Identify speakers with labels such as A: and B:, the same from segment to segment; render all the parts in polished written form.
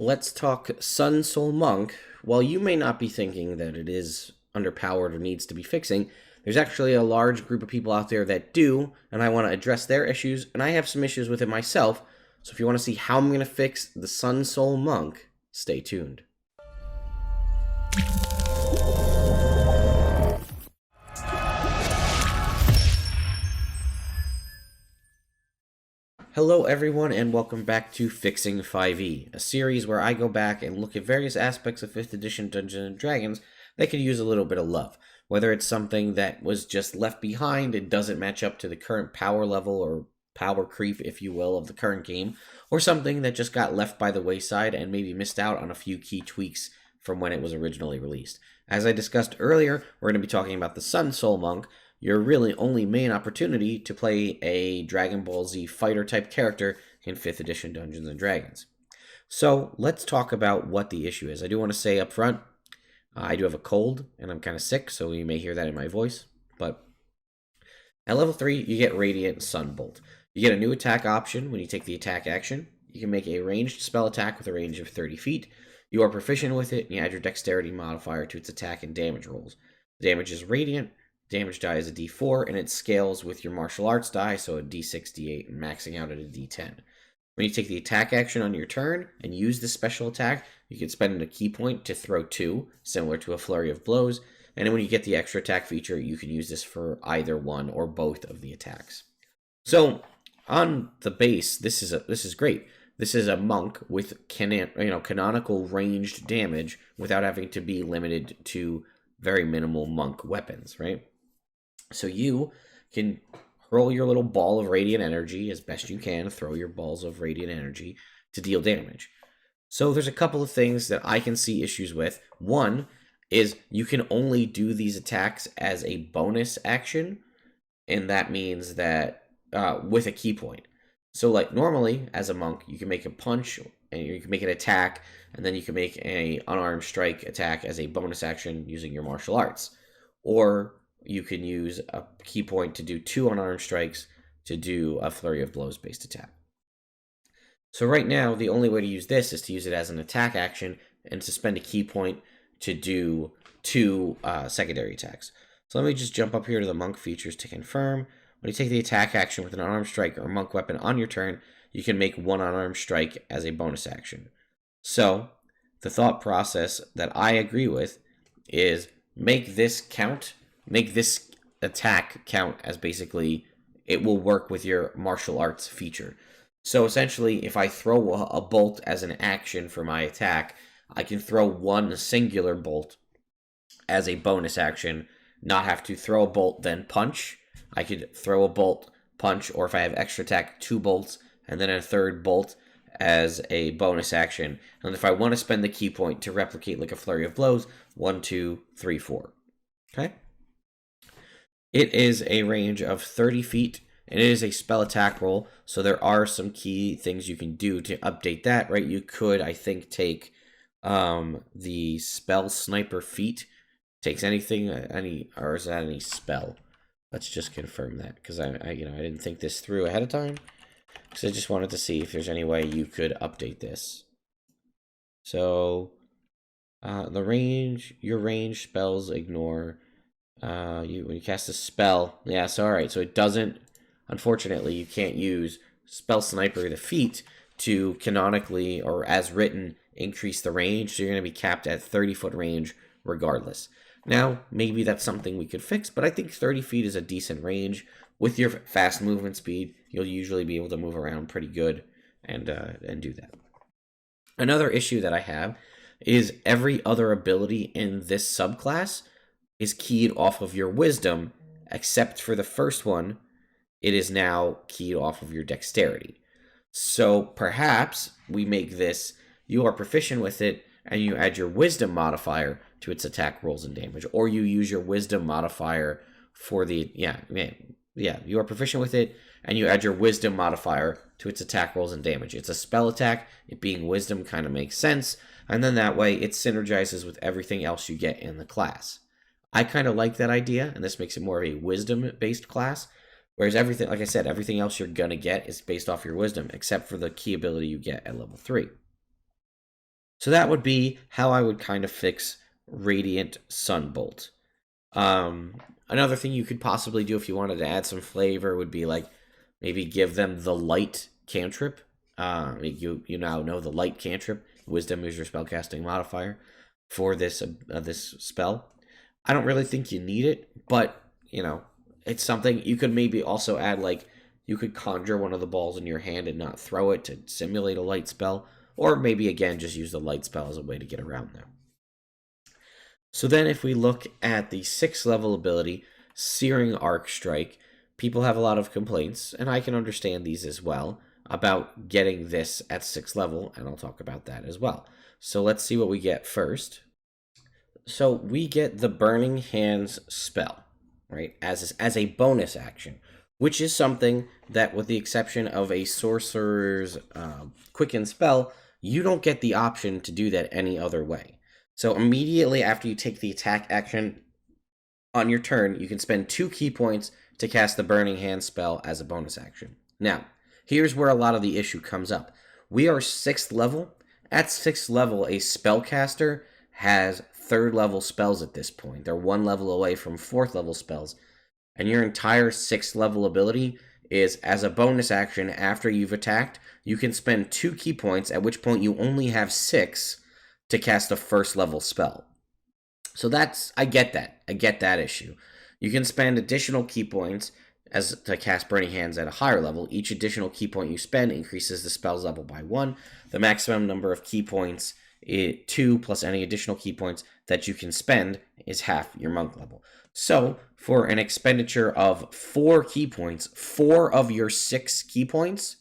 A: Let's talk Sun Soul Monk. While you may not be thinking that it is underpowered or needs to be fixing, there's actually a large group of people out there that do, and I want to address their issues, and I have some issues with it myself. So if you want to see how I'm going to fix the Sun Soul Monk, stay tuned. Hello everyone and welcome back to Fixing 5e, a series where I go back and look at various aspects of 5th edition Dungeons & Dragons that could use a little bit of love. Whether it's something that was just left behind and doesn't match up to the current power level or power creep, if you will, of the current game, or something that just got left by the wayside and maybe missed out on a few key tweaks from when it was originally released. As I discussed earlier, we're going to be talking about the Sun Soul Monk, your really only main opportunity to play a Dragon Ball Z fighter type character in 5th edition Dungeons & Dragons. So let's talk about what the issue is. I do want to say up front, I do have a cold and I'm kind of sick, so you may hear that in my voice. But at level 3, you get Radiant Sunbolt. You get a new attack option when you take the attack action. You can make a ranged spell attack with a range of 30 feet. You are proficient with it, and you add your dexterity modifier to its attack and damage rolls. The damage is radiant. Damage die is a d4, and it scales with your martial arts die, so a d6, d8, and maxing out at a d10. When you take the attack action on your turn and use this special attack, you can spend a key point to throw 2, similar to a flurry of blows, and then when you get the extra attack feature, you can use this for either one or both of the attacks. So, on the base, this is great. This is a monk with canonical ranged damage without having to be limited to very minimal monk weapons, right? So you can hurl your little ball of radiant energy as best you can, throw your balls of radiant energy to deal damage. So there's a couple of things that I can see issues with. One is you can only do these attacks as a bonus action, and that means that with a key point. So like normally as a monk, you can make a punch and you can make an attack, and then you can make an unarmed strike attack as a bonus action using your martial arts. Or you can use a key point to do 2 unarmed strikes to do a flurry of blows based attack. So right now, the only way to use this is to use it as an attack action and to spend a key point to do 2 secondary attacks. So let me just jump up here to the monk features to confirm. When you take the attack action with an unarmed strike or monk weapon on your turn, you can make 1 unarmed strike as a bonus action. So the thought process that I agree with is make this count. Make this attack count as basically it will work with your martial arts feature. So essentially, if I throw a bolt as an action for my attack, I can throw 1 singular bolt as a bonus action, not have to throw a bolt, then punch. I could throw a bolt, punch, or if I have extra attack, 2 bolts, and then a 3rd bolt as a bonus action. And if I want to spend the key point to replicate like a flurry of blows, 1, 2, 3, 4. Okay? It is a range of 30 feet, and it is a spell attack roll, so there are some key things you can do to update that, right? You could, I think, take the spell sniper feat. Takes anything, or is that any spell? Let's just confirm that, because I didn't think this through ahead of time, because I just wanted to see if there's any way you could update this. So, your range spells ignore. When you cast a spell, yeah, so alright, so it doesn't, unfortunately, you can't use Spell Sniper, the feat, to canonically, or as written, increase the range, so you're going to be capped at 30-foot range regardless. Now, maybe that's something we could fix, but I think 30 feet is a decent range. With your fast movement speed, you'll usually be able to move around pretty good and do that. Another issue that I have is every other ability in this subclass is keyed off of your wisdom, except for the first one, it is now keyed off of your dexterity. So perhaps we make this, you are proficient with it, and you add your wisdom modifier to its attack rolls and damage, or you use your wisdom modifier for the, you are proficient with it, and you add your wisdom modifier to its attack rolls and damage. It's a spell attack, it being wisdom kind of makes sense, and then that way it synergizes with everything else you get in the class. I kind of like that idea, and this makes it more of a wisdom-based class, whereas everything, like I said, everything else you're going to get is based off your wisdom, except for the key ability you get at level 3. So that would be how I would kind of fix Radiant Sunbolt. Another thing you could possibly do if you wanted to add some flavor would be like maybe give them the light cantrip. You now know the light cantrip. Wisdom is your spellcasting modifier for this spell. I don't really think you need it, but you know it's something you could maybe also add. Like you could conjure one of the balls in your hand and not throw it to simulate a light spell, or maybe again just use the light spell as a way to get around them. So then if we look at the 6th level ability, Searing Arc Strike, people have a lot of complaints, and I can understand these as well, about getting this at 6th level, and I'll talk about that as well. So let's see what we get first. So we get the Burning Hands spell, right, as a bonus action, which is something that, with the exception of a Sorcerer's Quicken spell, you don't get the option to do that any other way. So immediately after you take the attack action on your turn, you can spend 2 key points to cast the Burning Hand spell as a bonus action. Now, here's where a lot of the issue comes up. We are 6th level. At 6th level, a spellcaster has 3rd level spells at this point. They're 1 level away from 4th level spells. And your entire 6th level ability is, as a bonus action after you've attacked, you can spend 2 key points, at which point you only have 6 to cast a 1st level spell. So I get that issue. You can spend additional key points to cast Burning Hands at a higher level. Each additional key point you spend increases the spell's level by 1. The maximum number of key points, 2 plus any additional key points that you can spend, is half your monk level. So for an expenditure of 4 key points, 4 of your 6 key points,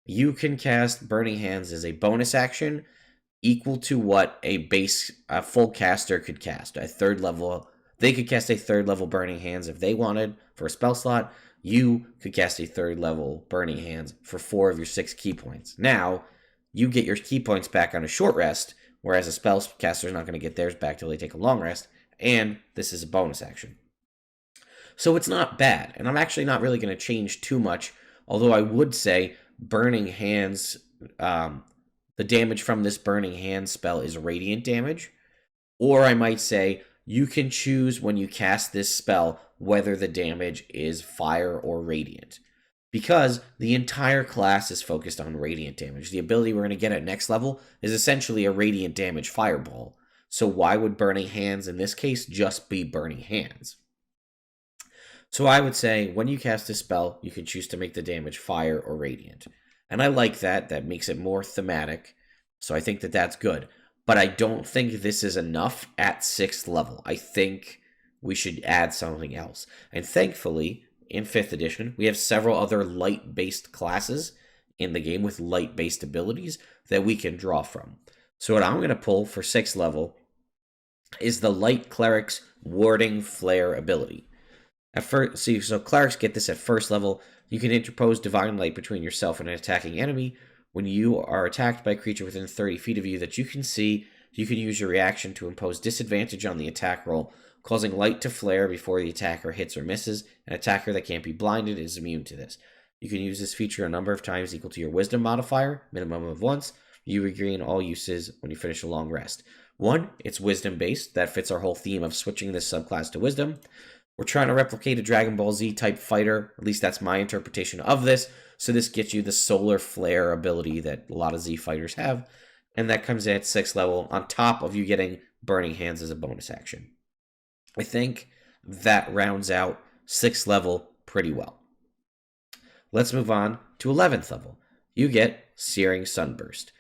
A: you can cast Burning Hands as a bonus action, equal to what a full caster could cast. A 3rd level, they could cast a 3rd level Burning Hands if they wanted for a spell slot. You could cast a 3rd level Burning Hands for 4 of your 6 key points. Now, you get your key points back on a short rest, whereas a spellcaster is not going to get theirs back till they take a long rest, and this is a bonus action. So it's not bad, and I'm actually not really going to change too much, although I would say Burning Hands, the damage from this Burning Hands spell is radiant damage, or I might say you can choose when you cast this spell whether the damage is fire or radiant, because the entire class is focused on radiant damage. The ability we're going to get at next level is essentially a radiant damage fireball, so why would Burning Hands in this case just be Burning Hands? So I would say when you cast a spell, you can choose to make the damage fire or radiant. And I like that. That makes it more thematic. So I think that that's good. But I don't think this is enough at 6th level. I think we should add something else. And thankfully, in 5th edition, we have several other light-based classes in the game with light-based abilities that we can draw from. So what I'm going to pull for 6th level is the Light Cleric's Warding Flare ability. So clerics get this at 1st level. You can interpose Divine Light between yourself and an attacking enemy. When you are attacked by a creature within 30 feet of you that you can see, you can use your reaction to impose disadvantage on the attack roll, causing light to flare before the attacker hits or misses. An attacker that can't be blinded is immune to this. You can use this feature a number of times equal to your Wisdom modifier, minimum of once. You regain all uses when you finish a long rest. 1, it's Wisdom-based. That fits our whole theme of switching this subclass to Wisdom. We're trying to replicate a Dragon Ball Z type fighter. At least that's my interpretation of this. So this gets you the Solar Flare ability that a lot of Z fighters have. And that comes in at 6th level on top of you getting Burning Hands as a bonus action. I think that rounds out 6th level pretty well. Let's move on to 11th level. You get Searing Sunburst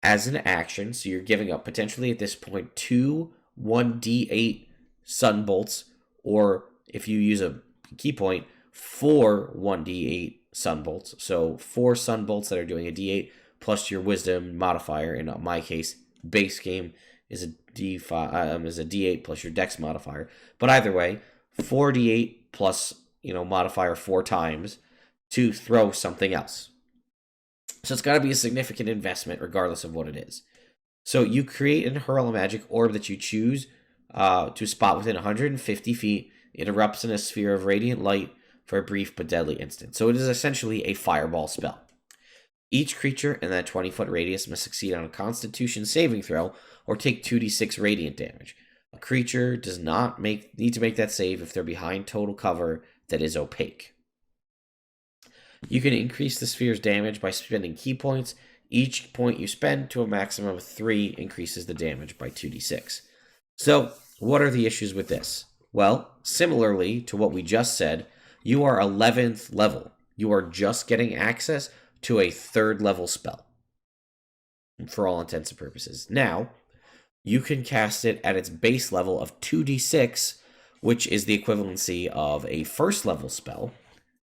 A: as an action. So you're giving up potentially at this point 2 1d8 Sunbolts, or if you use a key point, 4 1d8 Sunbolts. So 4 Sunbolts that are doing a d8 plus your Wisdom modifier. In my case, base game is a d5 is a d8 plus your Dex modifier. But either way, 4d8 plus modifier 4 times to throw something else. So it's got to be a significant investment regardless of what it is. So you create and hurl a magic orb that you choose to spot within 150 feet. It erupts in a sphere of radiant light for a brief but deadly instant. So it is essentially a fireball spell. Each creature in that 20-foot radius must succeed on a Constitution saving throw or take 2d6 radiant damage. A creature does not need to make that save if they're behind total cover that is opaque. You can increase the sphere's damage by spending key points. Each point you spend to a maximum of 3 increases the damage by 2d6. So, what are the issues with this? Well, similarly to what we just said, you are 11th level. You are just getting access to a 3rd level spell, for all intents and purposes. Now, you can cast it at its base level of 2d6, which is the equivalency of a 1st level spell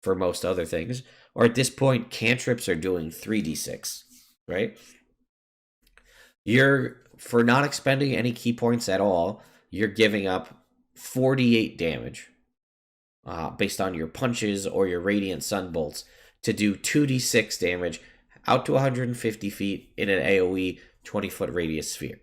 A: for most other things. Or at this point, cantrips are doing 3d6, right? For not expending any key points at all, you're giving up 48 damage based on your punches or your radiant sunbolts to do 2d6 damage out to 150 feet in an AoE 20-foot radius sphere.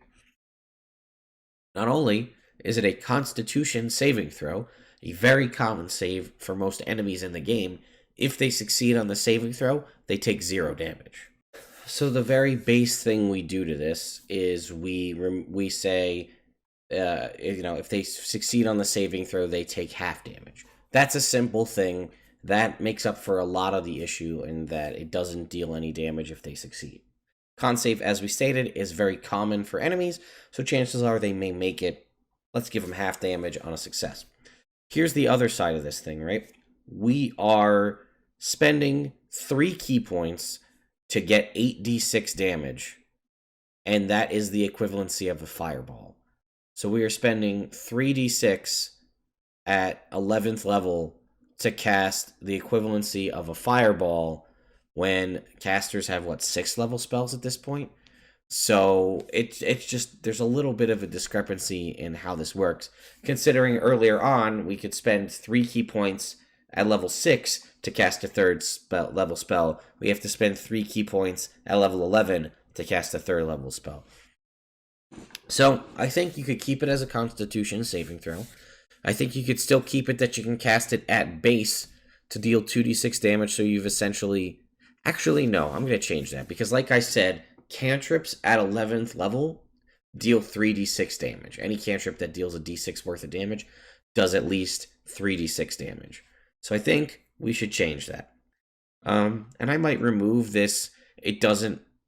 A: Not only is it a Constitution saving throw, a very common save for most enemies in the game, if they succeed on the saving throw, they take 0 damage. So the very base thing we do to this is we say, if they succeed on the saving throw, they take half damage. That's a simple thing. That makes up for a lot of the issue in that it doesn't deal any damage if they succeed. Con save, as we stated, is very common for enemies, so chances are they may make it. Let's give them half damage on a success. Here's the other side of this thing, right? We are spending 3 key points to get 8d6 damage, and that is the equivalency of a fireball. So we are spending 3d6 at 11th level to cast the equivalency of a fireball when casters have, 6th level spells at this point? So it's just, there's a little bit of a discrepancy in how this works, considering earlier on we could spend 3 key points at level 6 to cast a 3rd level spell. We have to spend 3 key points at level 11 to cast a 3rd level spell. So I think you could keep it as a Constitution saving throw. I think you could still keep it that you can cast it at base to deal 2d6 damage, so you've essentially... Actually, no, I'm going to change that, because like I said, cantrips at 11th level deal 3d6 damage. Any cantrip that deals a d6 worth of damage does at least 3d6 damage. So I think we should change that. And I might remove this,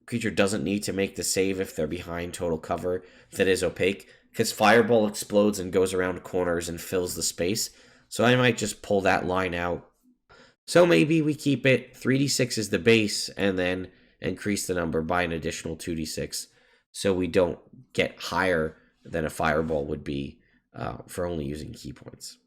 A: creature doesn't need to make the save if they're behind total cover that is opaque, because Fireball explodes and goes around corners and fills the space. So I might just pull that line out. So maybe we keep it 3d6 is the base and then increase the number by an additional 2d6 so we don't get higher than a Fireball would be for only using key points.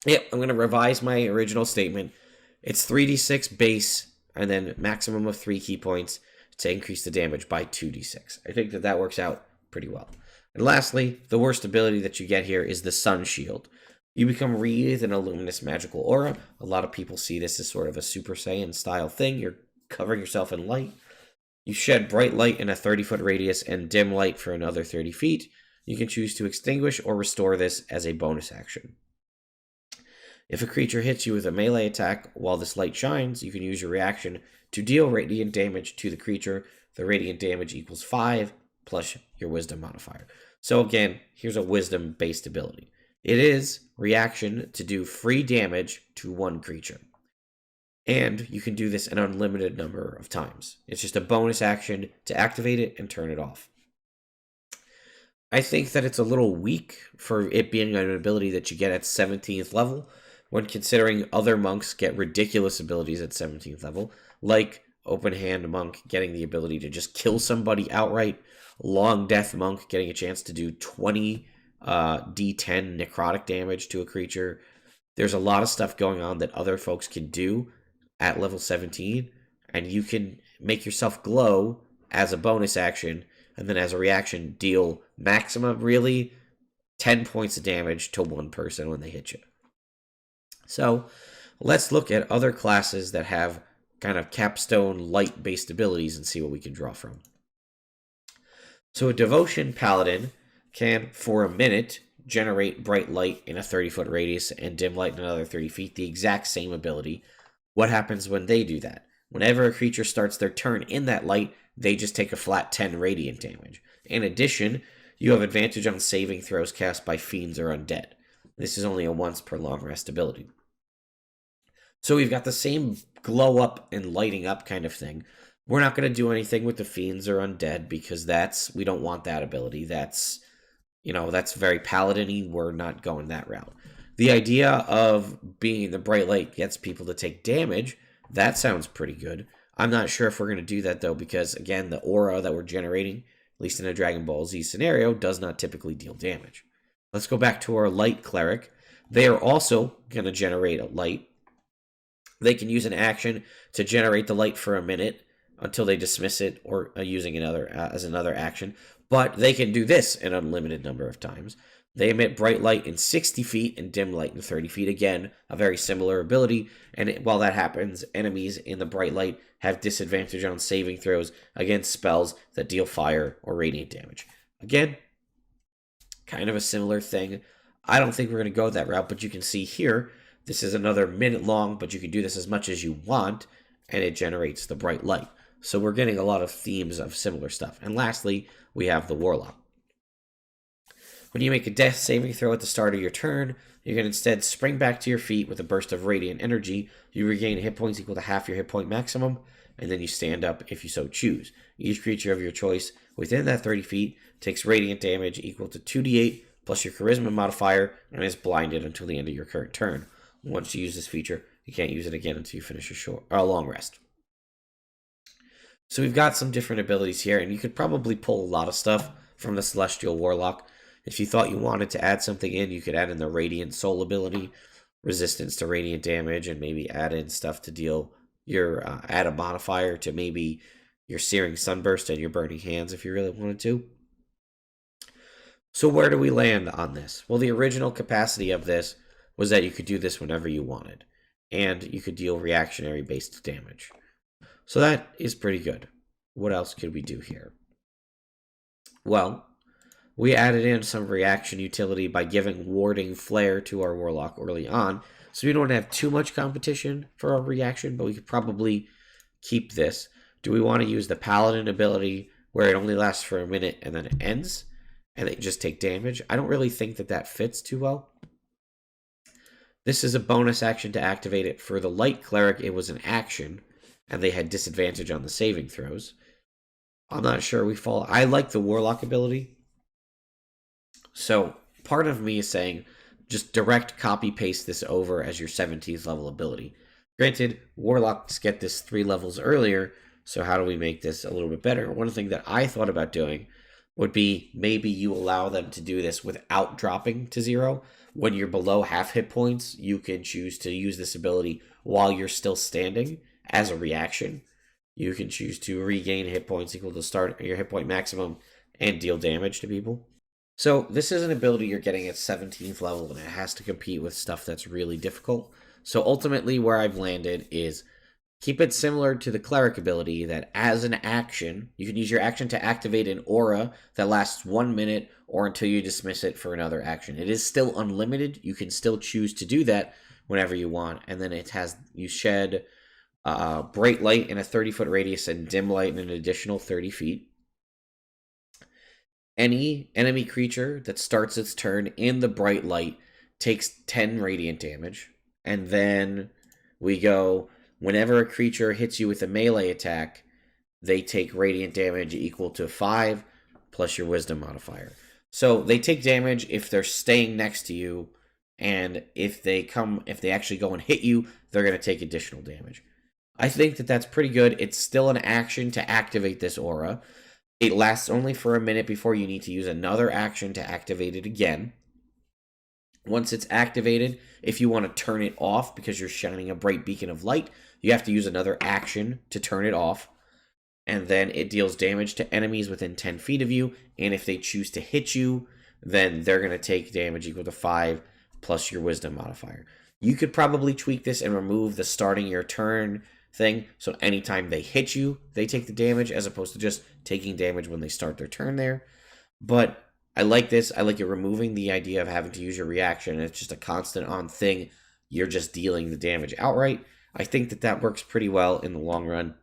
A: Yep, I'm going to revise my original statement. It's 3d6 base and then maximum of 3 key points to increase the damage by 2d6. I think that works out pretty well. And lastly, the worst ability that you get here is the Sun Shield. You become wreathed in a luminous magical aura. A lot of people see this as sort of a Super Saiyan style thing. You're covering yourself in light. You shed bright light in a 30-foot radius and dim light for another 30 feet. You can choose to extinguish or restore this as a bonus action. If a creature hits you with a melee attack while this light shines, you can use your reaction to deal radiant damage to the creature. The radiant damage equals 5 plus your wisdom modifier. So again, here's a wisdom-based ability. It is reaction to do free damage to one creature. And you can do this an unlimited number of times. It's just a bonus action to activate it and turn it off. I think that it's a little weak for it being an ability that you get at 17th level, when considering other monks get ridiculous abilities at 17th level, like Open Hand Monk getting the ability to just kill somebody outright, Long Death Monk getting a chance to do 20 D10 necrotic damage to a creature. There's a lot of stuff going on that other folks can do at level 17, and you can make yourself glow as a bonus action, and then as a reaction deal maximum, really, 10 points of damage to one person when they hit you. So let's look at other classes that have kind of capstone light-based abilities and see what we can draw from. So a Devotion Paladin can, for a minute, generate bright light in a 30-foot radius and dim light in another 30 feet, the exact same ability. What happens when they do that? Whenever a creature starts their turn in that light, they just take a flat 10 radiant damage. In addition, you have advantage on saving throws cast by fiends or undead. This is only a once per long rest ability. So we've got the same glow up and lighting up kind of thing. We're not going to do anything with the fiends or undead because we don't want that ability. That's very paladin-y. We're not going that route. The idea of being the bright light gets people to take damage, that sounds pretty good. I'm not sure if we're going to do that though, because again, the aura that we're generating, at least in a Dragon Ball Z scenario, does not typically deal damage. Let's go back to our light cleric. They are also going to generate a light. They can use an action to generate the light for a minute until they dismiss it, or using another action. But they can do this an unlimited number of times. They emit bright light in 60 feet and dim light in 30 feet. Again, a very similar ability. And while that happens, enemies in the bright light have disadvantage on saving throws against spells that deal fire or radiant damage. Again, kind of a similar thing. I don't think we're going to go that route, but you can see here, this is another minute long, but you can do this as much as you want, and it generates the bright light. So we're getting a lot of themes of similar stuff. And lastly, we have the Warlock. When you make a death saving throw at the start of your turn, you can instead spring back to your feet with a burst of radiant energy. You regain hit points equal to half your hit point maximum, and then you stand up if you so choose. Each creature of your choice within that 30 feet takes radiant damage equal to 2d8 plus your charisma modifier and is blinded until the end of your current turn. Once you use this feature, you can't use it again until you finish a long rest. So we've got some different abilities here, and you could probably pull a lot of stuff from the Celestial Warlock. If you thought you wanted to add something in, you could add in the Radiant Soul ability, resistance to radiant damage, and maybe add in stuff to deal add a modifier to maybe your Searing Sunburst and your Burning Hands if you really wanted to. So where do we land on this? Well, the original capacity of this was that you could do this whenever you wanted, and you could deal reactionary based damage. So that is pretty good. What else could we do here? Well, we added in some reaction utility by giving Warding Flare to our Warlock early on, so we don't have too much competition for our reaction, but we could probably keep this. Do we want to use the Paladin ability where it only lasts for a minute and then it ends, and they just take damage? I don't really think that fits too well. This is a bonus action to activate it. For the Light Cleric, it was an action, and they had disadvantage on the saving throws. I'm not sure we fall. I like the Warlock ability. So part of me is saying just direct copy paste this over as your 17th level ability. Granted, Warlocks get this 3 levels earlier, so how do we make this a little bit better? One thing that I thought about doing would be maybe you allow them to do this without dropping to 0. When you're below half hit points, you can choose to use this ability while you're still standing as a reaction. You can choose to regain hit points equal to start your hit point maximum and deal damage to people. So this is an ability you're getting at 17th level, and it has to compete with stuff that's really difficult. So ultimately where I've landed is keep it similar to the Cleric ability, that as an action, you can use your action to activate an aura that lasts 1 minute or until you dismiss it for another action. It is still unlimited. You can still choose to do that whenever you want. And then you shed bright light in a 30-foot radius and dim light in an additional 30 feet. Any enemy creature that starts its turn in the bright light takes 10 radiant damage. And then we go, whenever a creature hits you with a melee attack, they take radiant damage equal to 5 plus your wisdom modifier. So they take damage if they're staying next to you, and if they actually go and hit you, they're going to take additional damage. I think that that's pretty good. It's still an action to activate this aura. It lasts only for a minute before you need to use another action to activate it again. Once it's activated, if you want to turn it off because you're shining a bright beacon of light, you have to use another action to turn it off. And then it deals damage to enemies within 10 feet of you. And if they choose to hit you, then they're going to take damage equal to 5 plus your wisdom modifier. You could probably tweak this and remove the starting your turn thing, so anytime they hit you, they take the damage, as opposed to just taking damage when they start their turn there. But I like this. I like it removing the idea of having to use your reaction. It's just a constant on thing. You're just dealing the damage outright. I think that that works pretty well in the long run.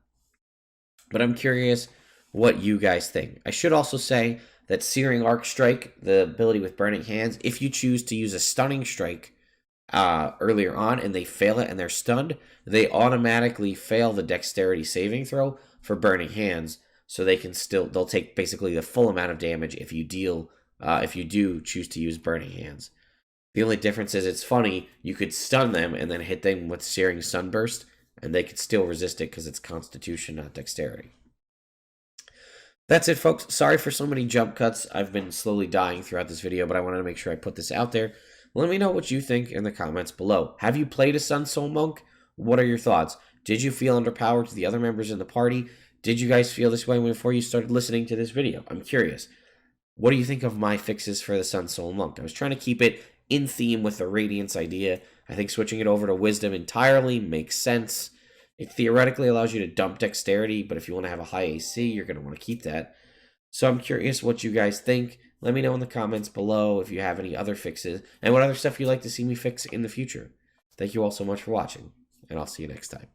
A: But I'm curious what you guys think. I should also say that Searing Arc Strike, the ability with Burning Hands, if you choose to use a Stunning Strike earlier on and they fail it and they're stunned, they automatically fail the Dexterity saving throw for Burning Hands, so they'll take basically the full amount of damage if you do choose to use Burning Hands. The only difference is, it's funny, you could stun them and then hit them with Searing Sunburst, and they could still resist it because it's Constitution, not Dexterity. That's it, folks. Sorry for so many jump cuts. I've been slowly dying throughout this video, but I wanted to make sure I put this out there. Let me know what you think in the comments below. Have you played a Sun Soul Monk? What are your thoughts? Did you feel underpowered to the other members in the party? Did you guys feel this way before you started listening to this video? I'm curious. What do you think of my fixes for the Sun Soul Monk? I was trying to keep it in theme with the Radiance idea. I think switching it over to Wisdom entirely makes sense. It theoretically allows you to dump Dexterity, but if you want to have a high AC, you're going to want to keep that. So I'm curious what you guys think. Let me know in the comments below if you have any other fixes and what other stuff you'd like to see me fix in the future. Thank you all so much for watching, and I'll see you next time.